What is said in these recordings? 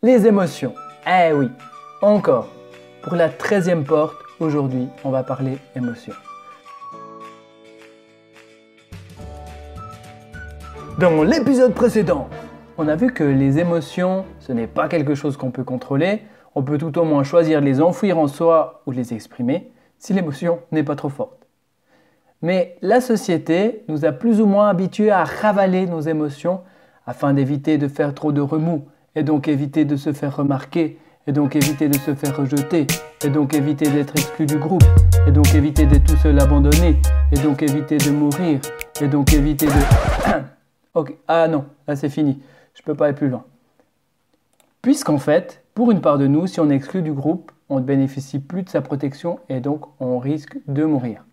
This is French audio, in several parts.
Les émotions. Eh oui, encore. Pour la 13e porte, aujourd'hui, on va parler émotions. Dans l'épisode précédent, on a vu que les émotions, ce n'est pas quelque chose qu'on peut contrôler. On peut tout au moins choisir de les enfouir en soi ou de les exprimer si l'émotion n'est pas trop forte. Mais la société nous a plus ou moins habitués à ravaler nos émotions afin d'éviter de faire trop de remous et donc éviter de se faire remarquer et donc éviter de se faire rejeter et donc éviter d'être exclu du groupe et donc éviter d'être tout seul abandonné et donc éviter de mourir et donc éviter de... Ok, ah non, là c'est fini, je peux pas aller plus loin. Puisqu'en fait, pour une part de nous, si on est exclu du groupe, on ne bénéficie plus de sa protection et donc on risque de mourir.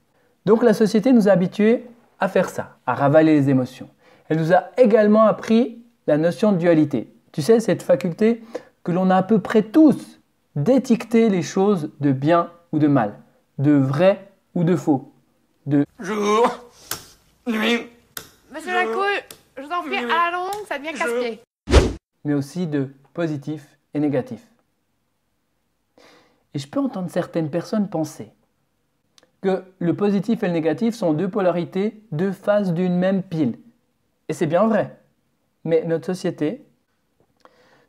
Donc la société nous a habitués à faire ça, à ravaler les émotions. Elle nous a également appris la notion de dualité. Tu sais, cette faculté que l'on a à peu près tous d'étiqueter les choses de bien ou de mal, de vrai ou de faux, de jour, nuit. Monsieur Lacouille, je vous en prie, à la longue, ça devient casse-pied. mais aussi de positif et négatif. Et je peux entendre certaines personnes penser que le positif et le négatif sont deux polarités, deux faces d'une même pile. Et c'est bien vrai. Mais notre société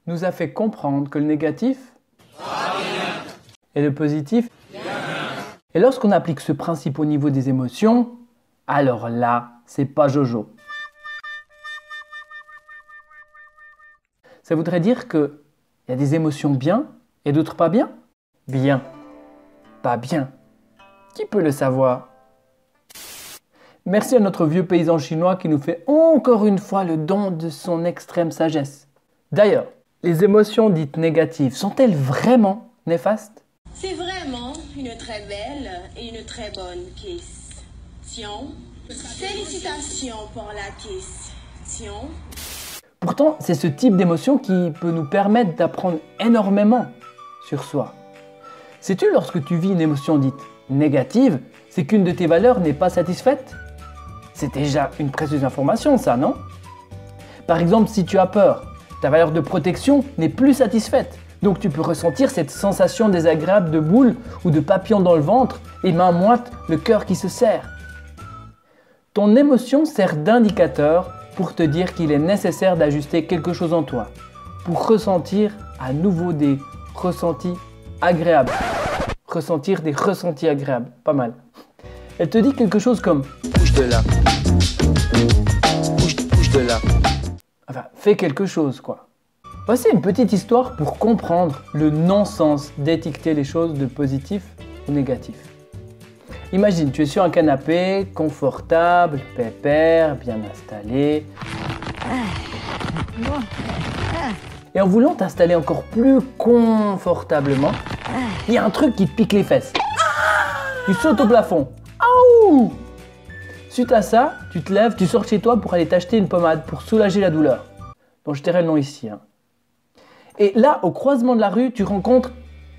nous a fait comprendre que le négatif et le positif. Et lorsqu'on applique ce principe au niveau des émotions, alors là, c'est pas Jojo. Ça voudrait dire qu'il y a des émotions bien et d'autres pas bien? Bien. Pas bien. Qui peut le savoir? Merci à notre vieux paysan chinois qui nous fait encore une fois le don de son extrême sagesse. D'ailleurs, les émotions dites négatives sont-elles vraiment néfastes? C'est vraiment une très belle et une très bonne question. Félicitations pour la question. Pourtant, c'est ce type d'émotion qui peut nous permettre d'apprendre énormément sur soi. Sais-tu, lorsque tu vis une émotion dite négative, c'est qu'une de tes valeurs n'est pas satisfaite? C'est déjà une précieuse information, ça, non? Par exemple, si tu as peur, ta valeur de protection n'est plus satisfaite. Donc tu peux ressentir cette sensation désagréable de boule ou de papillon dans le ventre, les mains moites, le cœur qui se serre. Ton émotion sert d'indicateur pour te dire qu'il est nécessaire d'ajuster quelque chose en toi, pour ressentir à nouveau des ressentis agréables. Ressentir des ressentis agréables, pas mal. Elle te dit quelque chose comme « bouge de là »,« bouge de là ». Enfin, fais quelque chose, quoi. Voici une petite histoire pour comprendre le non-sens d'étiqueter les choses de positif ou négatif. Imagine, tu es sur un canapé, confortable, pépère, bien installé. Et en voulant t'installer encore plus confortablement, il y a un truc qui te pique les fesses. Tu sautes au plafond. Aouh! Suite à ça, tu te lèves, tu sors de chez toi pour aller t'acheter une pommade pour soulager la douleur. Bon, je tairai le nom ici. Et là, au croisement de la rue, tu rencontres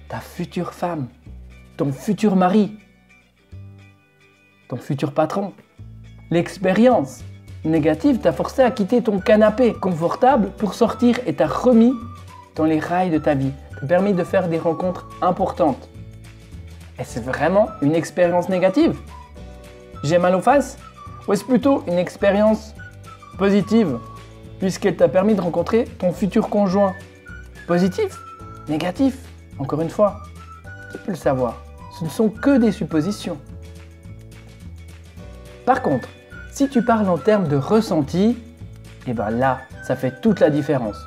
ta future femme, ton futur mari, ton futur patron. L'expérience négative t'a forcé à quitter ton canapé confortable pour sortir et t'a remis dans les rails de ta vie. T'a permis de faire des rencontres importantes. Est-ce vraiment une expérience négative? J'ai mal aux faces? Ou est-ce plutôt une expérience positive puisqu'elle t'a permis de rencontrer ton futur conjoint? Positif? Négatif? Encore une fois, qui peut le savoir? Ce ne sont que des suppositions. Par contre, si tu parles en termes de ressenti, et bien là, ça fait toute la différence.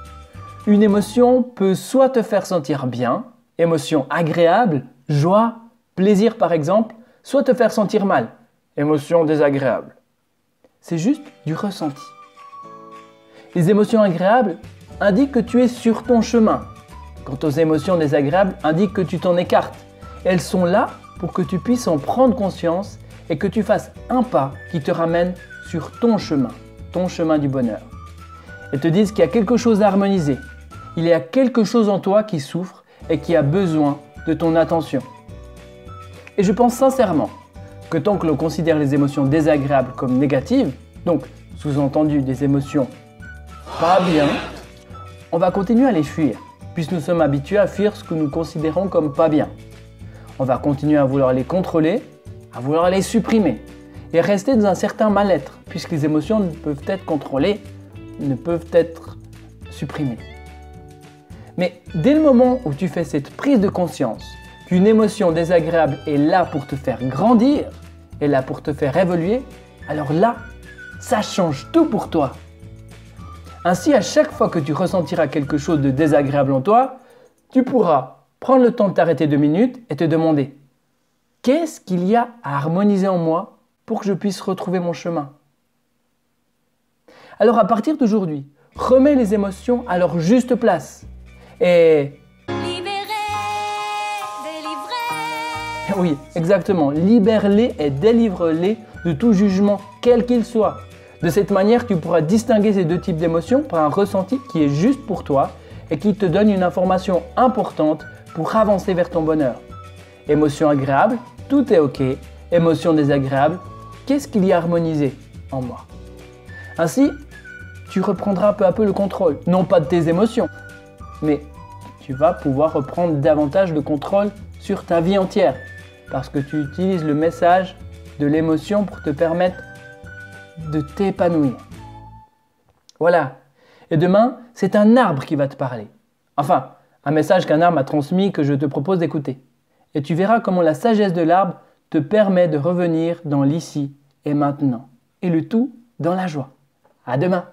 Une émotion peut soit te faire sentir bien, émotion agréable, joie, plaisir par exemple, soit te faire sentir mal, émotion désagréable. C'est juste du ressenti. Les émotions agréables indiquent que tu es sur ton chemin. Quant aux émotions désagréables, indiquent que tu t'en écartes. Elles sont là pour que tu puisses en prendre conscience et que tu fasses un pas qui te ramène sur ton chemin du bonheur. Elles te disent qu'il y a quelque chose à harmoniser. Il y a quelque chose en toi qui souffre et qui a besoin de ton attention. Et je pense sincèrement que tant que l'on considère les émotions désagréables comme négatives, donc sous-entendu des émotions pas bien, on va continuer à les fuir. puisque nous sommes habitués à fuir ce que nous considérons comme pas bien. On va continuer à vouloir les contrôler, à vouloir les supprimer, et rester dans un certain mal-être, puisque les émotions ne peuvent être contrôlées, ne peuvent être supprimées. Mais dès le moment où tu fais cette prise de conscience qu'une émotion désagréable est là pour te faire grandir, est là pour te faire évoluer, alors là, ça change tout pour toi. Ainsi, à chaque fois que tu ressentiras quelque chose de désagréable en toi, tu pourras prendre le temps de t'arrêter 2 minutes et te demander « Qu'est-ce qu'il y a à harmoniser en moi pour que je puisse retrouver mon chemin ?» Alors à partir d'aujourd'hui, remets les émotions à leur juste place et... Oui, exactement. Libère-les et délivre-les de tout jugement, quel qu'il soit. De cette manière, tu pourras distinguer ces deux types d'émotions par un ressenti qui est juste pour toi et qui te donne une information importante pour avancer vers ton bonheur. Émotion agréable, tout est ok. Émotion désagréable, qu'est-ce qu'il y a harmonisé en moi? Ainsi, tu reprendras peu à peu le contrôle, non pas de tes émotions, mais tu vas pouvoir reprendre davantage de contrôle sur ta vie entière. Parce que tu utilises le message de l'émotion pour te permettre de t'épanouir. Voilà. Et demain, c'est un arbre qui va te parler. Enfin, un message qu'un arbre m'a transmis que je te propose d'écouter. Et tu verras comment la sagesse de l'arbre te permet de revenir dans l'ici et maintenant. Et le tout dans la joie. À demain.